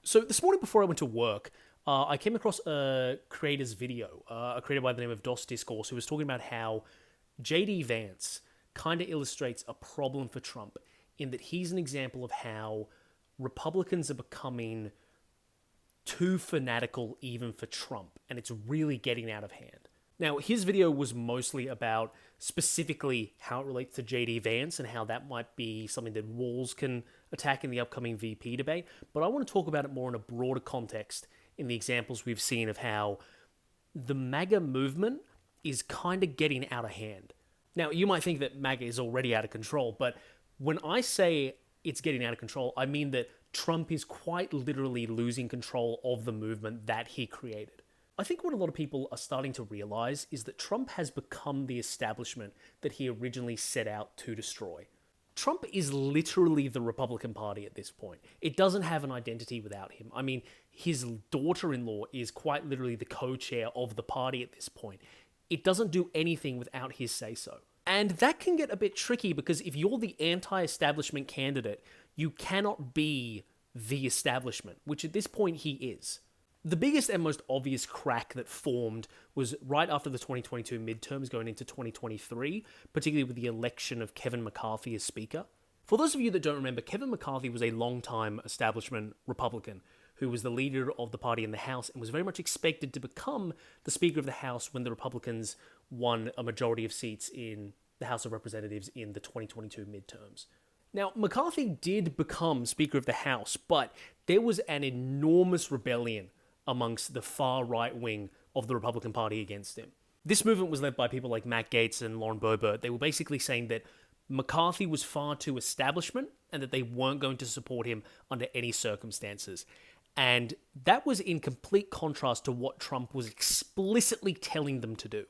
So this morning before I went to work, I came across a creator's video, a creator by the name of DOS Discourse, who was talking about how JD Vance kind of illustrates a problem for Trump in that he's an example of how Republicans are becoming too fanatical even for Trump, and it's really getting out of hand. Now, his video was mostly about specifically how it relates to JD Vance and how that might be something that Walz can attack in the upcoming VP debate, but I want to talk about it more in a broader context in the examples we've seen of how the MAGA movement is kind of getting out of hand. Now, you might think that MAGA is already out of control, but when I say it's getting out of control, I mean that Trump is quite literally losing control of the movement that he created. I think what a lot of people are starting to realize is that Trump has become the establishment that he originally set out to destroy. Trump is literally the Republican Party at this point. It doesn't have an identity without him. I mean, his daughter-in-law is quite literally the co-chair of the party at this point. It doesn't do anything without his say-so. And that can get a bit tricky because if you're the anti-establishment candidate, you cannot be the establishment, which at this point he is. The biggest and most obvious crack that formed was right after the 2022 midterms going into 2023, particularly with the election of Kevin McCarthy as Speaker. For those of you that don't remember, Kevin McCarthy was a long-time establishment Republican who was the leader of the party in the House and was very much expected to become the Speaker of the House when the Republicans won a majority of seats in the House of Representatives in the 2022 midterms. Now, McCarthy did become Speaker of the House, but there was an enormous rebellion amongst the far right wing of the Republican Party against him. This movement was led by people like Matt Gaetz and Lauren Boebert. They were basically saying that McCarthy was far too establishment and that they weren't going to support him under any circumstances. And that was in complete contrast to what Trump was explicitly telling them to do.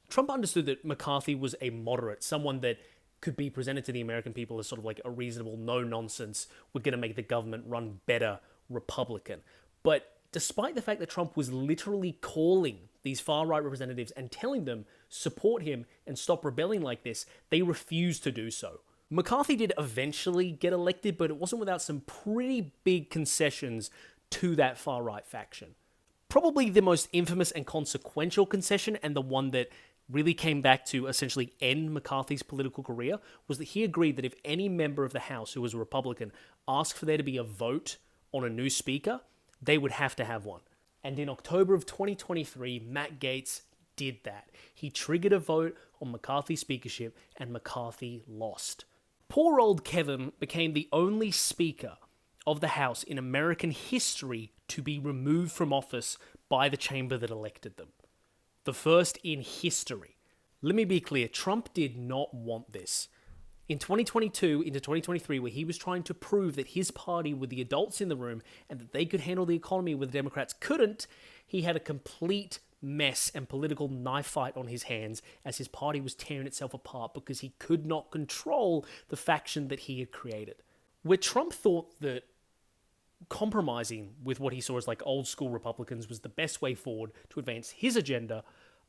Trump understood that McCarthy was a moderate, someone that could be presented to the American people as sort of like a reasonable, no-nonsense, we're going to make the government run better Republican. But despite the fact that Trump was literally calling these far-right representatives and telling them, support him and stop rebelling like this, they refused to do so. McCarthy did eventually get elected, but it wasn't without some pretty big concessions to that far-right faction. Probably the most infamous and consequential concession, and the one that really came back to essentially end McCarthy's political career, was that he agreed that if any member of the House who was a Republican asked for there to be a vote on a new speaker, they would have to have one. And in October of 2023, Matt Gaetz did that. He triggered a vote on McCarthy's speakership, and McCarthy lost. Poor old Kevin became the only speaker of the House in American history to be removed from office by the chamber that elected them. The first in history. Let me be clear, Trump did not want this. In 2022 into 2023, where he was trying to prove that his party were the adults in the room and that they could handle the economy where the Democrats couldn't, he had a complete mess and political knife fight on his hands as his party was tearing itself apart because he could not control the faction that he had created. Where Trump thought that compromising with what he saw as like old school Republicans was the best way forward to advance his agenda,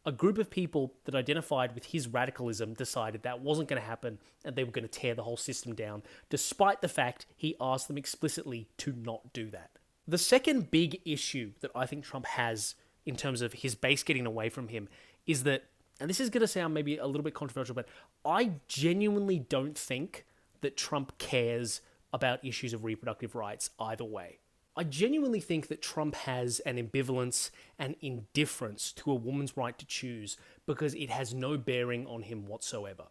a group of people that identified with his radicalism decided that wasn't going to happen and they were going to tear the whole system down, despite the fact he asked them explicitly to not do that. The second big issue that I think Trump has in terms of his base getting away from him is that, and this is going to sound maybe a little bit controversial, but I genuinely don't think that Trump cares about issues of reproductive rights either way. I genuinely think that Trump has an ambivalence and indifference to a woman's right to choose because it has no bearing on him whatsoever.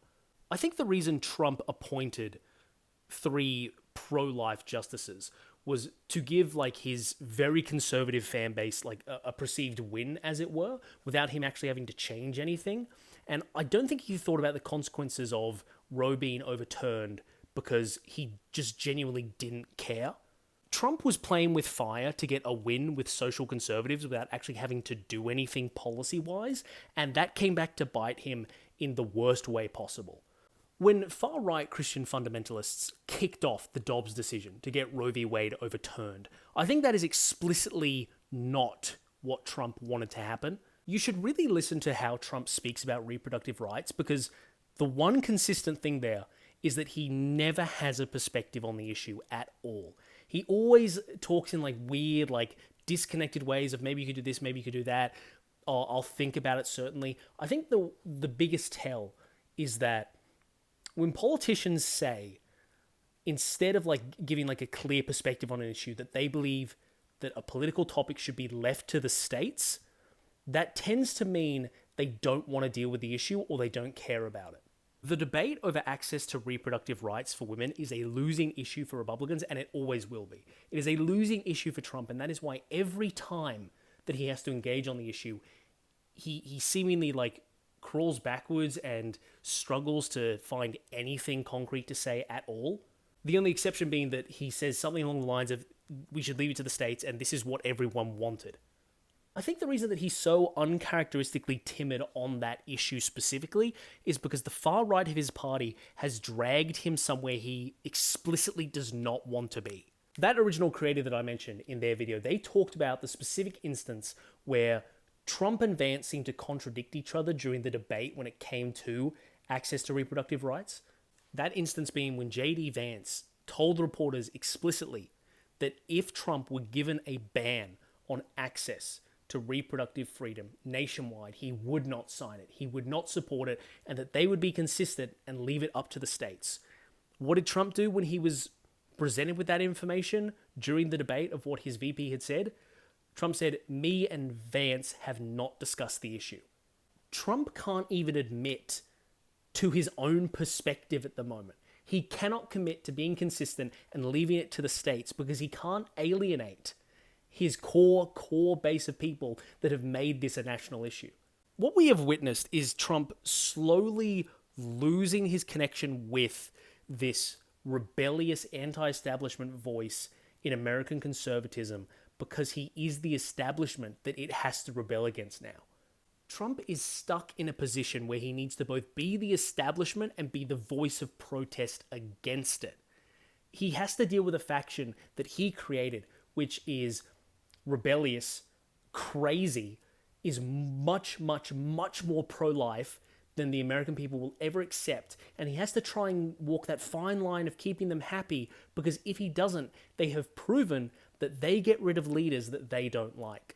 I think the reason Trump appointed 3 pro-life justices was to give like his very conservative fan base like a perceived win, as it were, without him actually having to change anything. And I don't think he thought about the consequences of Roe being overturned because he just genuinely didn't care. Trump was playing with fire to get a win with social conservatives without actually having to do anything policy-wise, and that came back to bite him in the worst way possible. When far-right Christian fundamentalists kicked off the Dobbs decision to get Roe v. Wade overturned, I think that is explicitly not what Trump wanted to happen. You should really listen to how Trump speaks about reproductive rights, because the one consistent thing there is that he never has a perspective on the issue at all. He always talks in like weird, like disconnected ways of maybe you could do this, maybe you could do that. I'll think about it, certainly. I think the biggest tell is that when politicians say, instead of like giving like a clear perspective on an issue, that they believe that a political topic should be left to the states, that tends to mean they don't want to deal with the issue or they don't care about it. The debate over access to reproductive rights for women is a losing issue for Republicans, and it always will be. It is a losing issue for Trump, and that is why every time that he has to engage on the issue, he seemingly like crawls backwards and struggles to find anything concrete to say at all. The only exception being that he says something along the lines of, we should leave it to the states and this is what everyone wanted. I think the reason that he's so uncharacteristically timid on that issue specifically is because the far right of his party has dragged him somewhere he explicitly does not want to be. That original creator that I mentioned in their video, they talked about the specific instance where Trump and Vance seemed to contradict each other during the debate when it came to access to reproductive rights. That instance being when J.D. Vance told reporters explicitly that if Trump were given a ban on access to reproductive freedom nationwide, he would not sign it, he would not support it, and that they would be consistent and leave it up to the states. What did Trump do when he was presented with that information during the debate of what his VP had said? Trump said, me and Vance have not discussed the issue. Trump can't even admit to his own perspective at the moment. He cannot commit to being consistent and leaving it to the states because he can't alienate his core base of people that have made this a national issue. What we have witnessed is Trump slowly losing his connection with this rebellious anti-establishment voice in American conservatism because he is the establishment that it has to rebel against now. Trump is stuck in a position where he needs to both be the establishment and be the voice of protest against it. He has to deal with a faction that he created, which is rebellious, crazy, is much more pro-life than the American people will ever accept, and he has to try and walk that fine line of keeping them happy, because if he doesn't, they have proven that they get rid of leaders that they don't like.